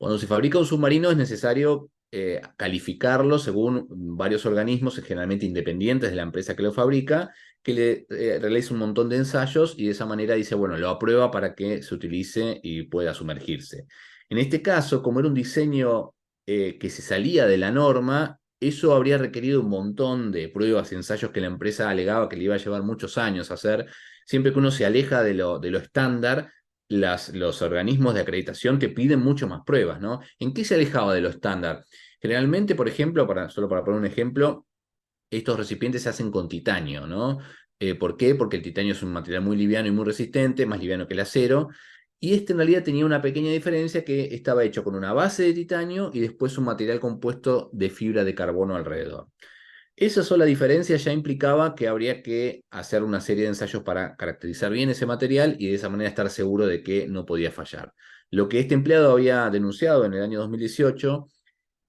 Cuando se fabrica un submarino es necesario calificarlo según varios organismos, generalmente independientes de la empresa que lo fabrica, que le realiza un montón de ensayos y de esa manera dice, bueno, lo aprueba para que se utilice y pueda sumergirse. En este caso, como era un diseño que se salía de la norma, eso habría requerido un montón de pruebas y ensayos que la empresa alegaba que le iba a llevar muchos años hacer. Siempre que uno se aleja de lo estándar, los organismos de acreditación te piden mucho más pruebas, ¿no? ¿En qué se alejaba de lo estándar? Generalmente, por ejemplo, solo para poner un ejemplo, estos recipientes se hacen con titanio, ¿no? ¿Por qué? Porque el titanio es un material muy liviano y muy resistente, más liviano que el acero, y este en realidad tenía una pequeña diferencia que estaba hecho con una base de titanio y después un material compuesto de fibra de carbono alrededor. Esa sola diferencia ya implicaba que habría que hacer una serie de ensayos para caracterizar bien ese material y de esa manera estar seguro de que no podía fallar. Lo que este empleado había denunciado en el año 2018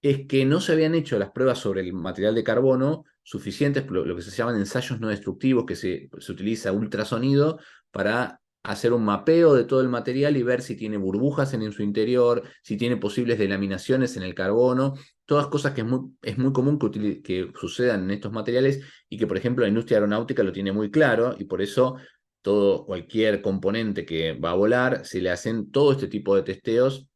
es que no se habían hecho las pruebas sobre el material de carbono suficientes, lo que se llaman ensayos no destructivos, que se utiliza ultrasonido para hacer un mapeo de todo el material y ver si tiene burbujas en su interior, si tiene posibles delaminaciones en el carbono, todas cosas que es muy común que sucedan en estos materiales y que, por ejemplo, la industria aeronáutica lo tiene muy claro y por eso cualquier componente que va a volar, se le hacen todo este tipo de testeos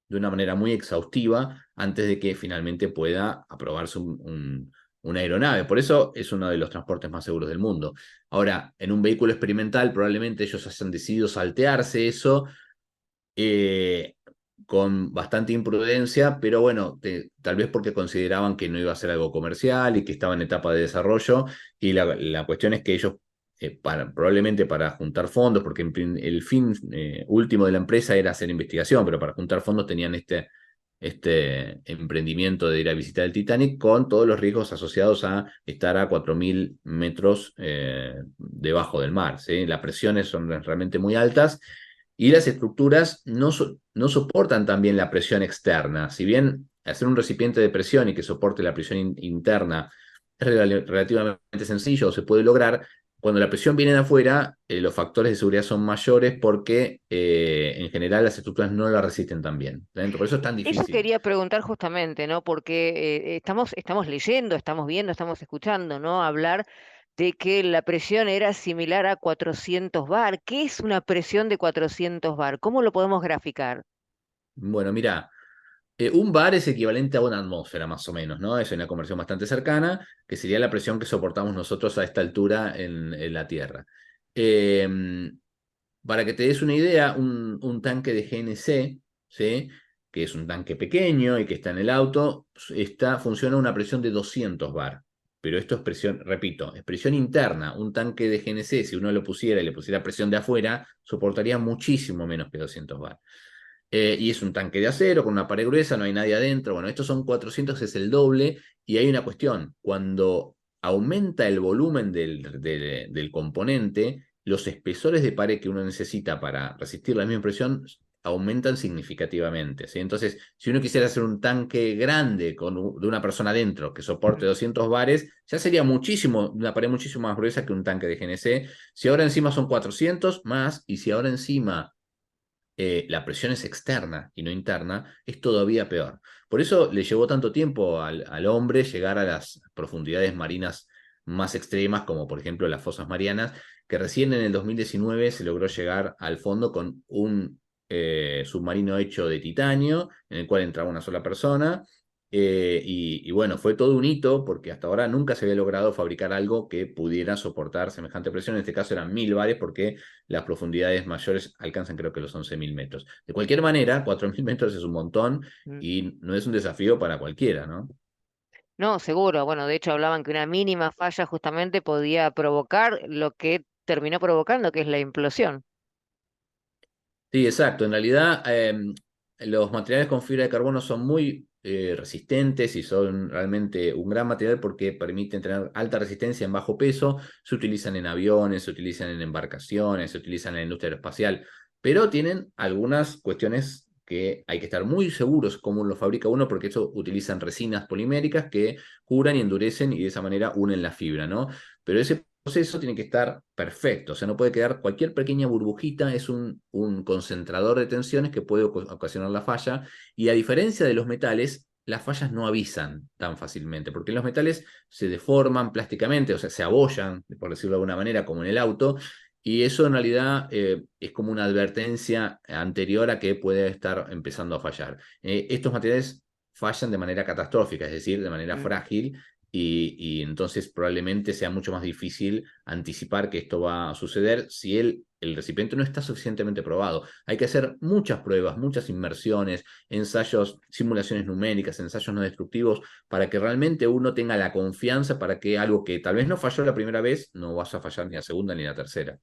de una manera muy exhaustiva antes de que finalmente pueda aprobarse una aeronave. Por eso es uno de los transportes más seguros del mundo. Ahora, en un vehículo experimental probablemente ellos hayan decidido saltearse eso eh, con bastante imprudencia, pero bueno, tal vez porque consideraban que no iba a ser algo comercial y que estaba en etapa de desarrollo, y la cuestión es que ellos, probablemente para juntar fondos, porque el fin último de la empresa era hacer investigación, pero para juntar fondos tenían este emprendimiento de ir a visitar el Titanic con todos los riesgos asociados a estar a 4.000 metros debajo del mar, ¿sí? Las presiones son realmente muy altas y las estructuras no soportan también la presión externa. Si bien hacer un recipiente de presión y que soporte la presión interna es relativamente sencillo o se puede lograr, cuando la presión viene de afuera, los factores de seguridad son mayores porque en general las estructuras no la resisten tan bien. ¿Dentro? Por eso es tan Eso difícil. quería preguntar justamente, ¿no? Porque estamos leyendo, estamos viendo, estamos escuchando, ¿no? Hablar de que la presión era similar a 400 bar. ¿Qué es una presión de 400 bar? ¿Cómo lo podemos graficar? Bueno, mira, un bar es equivalente a una atmósfera, más o menos, ¿no? Es una conversión bastante cercana, que sería la presión que soportamos nosotros a esta altura en la Tierra. Eh, para que te des una idea, un tanque de GNC, ¿sí? Que es un tanque pequeño y que está en el auto, funciona a una presión de 200 bar. Pero esto es presión, repito, es presión interna. Un tanque de GNC, si uno lo pusiera y le pusiera presión de afuera, soportaría muchísimo menos que 200 bar. Y es un tanque de acero con una pared gruesa, no hay nadie adentro. Bueno, estos son 400, es el doble. Y hay una cuestión, cuando aumenta el volumen del componente, los espesores de pared que uno necesita para resistir la misma presión aumentan significativamente, ¿sí? Entonces, si uno quisiera hacer un tanque grande de una persona adentro que soporte 200 bares, ya sería muchísimo, una pared muchísimo más gruesa que un tanque de GNC. Si ahora encima son 400 más, y si ahora encima la presión es externa y no interna, es todavía peor. Por eso le llevó tanto tiempo al hombre llegar a las profundidades marinas más extremas, como por ejemplo las fosas marianas, que recién en el 2019 se logró llegar al fondo con un submarino hecho de titanio, en el cual entraba una sola persona. Y bueno, fue todo un hito porque hasta ahora nunca se había logrado fabricar algo que pudiera soportar semejante presión. En este caso eran 1.000 bares porque las profundidades mayores alcanzan creo que los 11.000 metros. De cualquier manera, 4.000 metros es un montón Mm. y no es un desafío para cualquiera, ¿no? No, seguro. Bueno, de hecho hablaban que una mínima falla justamente podía provocar lo que terminó provocando, que es la implosión. Sí, exacto. En realidad, los materiales con fibra de carbono son muy resistentes y son realmente un gran material porque permiten tener alta resistencia en bajo peso. Se utilizan en aviones, se utilizan en embarcaciones, se utilizan en la industria aeroespacial, pero tienen algunas cuestiones que hay que estar muy seguros cómo lo fabrica uno, porque eso utilizan resinas poliméricas que curan y endurecen y de esa manera unen la fibra, ¿no? Pero ese proceso tiene que estar perfecto, o sea, no puede quedar cualquier pequeña burbujita, es un concentrador de tensiones que puede ocasionar la falla, y a diferencia de los metales, las fallas no avisan tan fácilmente, porque los metales se deforman plásticamente, o sea, se abollan, por decirlo de alguna manera, como en el auto, y eso en realidad es como una advertencia anterior a que puede estar empezando a fallar. Estos materiales fallan de manera catastrófica, es decir, de manera Mm. frágil, y entonces probablemente sea mucho más difícil anticipar que esto va a suceder si el recipiente no está suficientemente probado. Hay que hacer muchas pruebas, muchas inmersiones, ensayos, simulaciones numéricas, ensayos no destructivos, para que realmente uno tenga la confianza para que algo que tal vez no falló la primera vez, no vaya a fallar ni la segunda ni la tercera.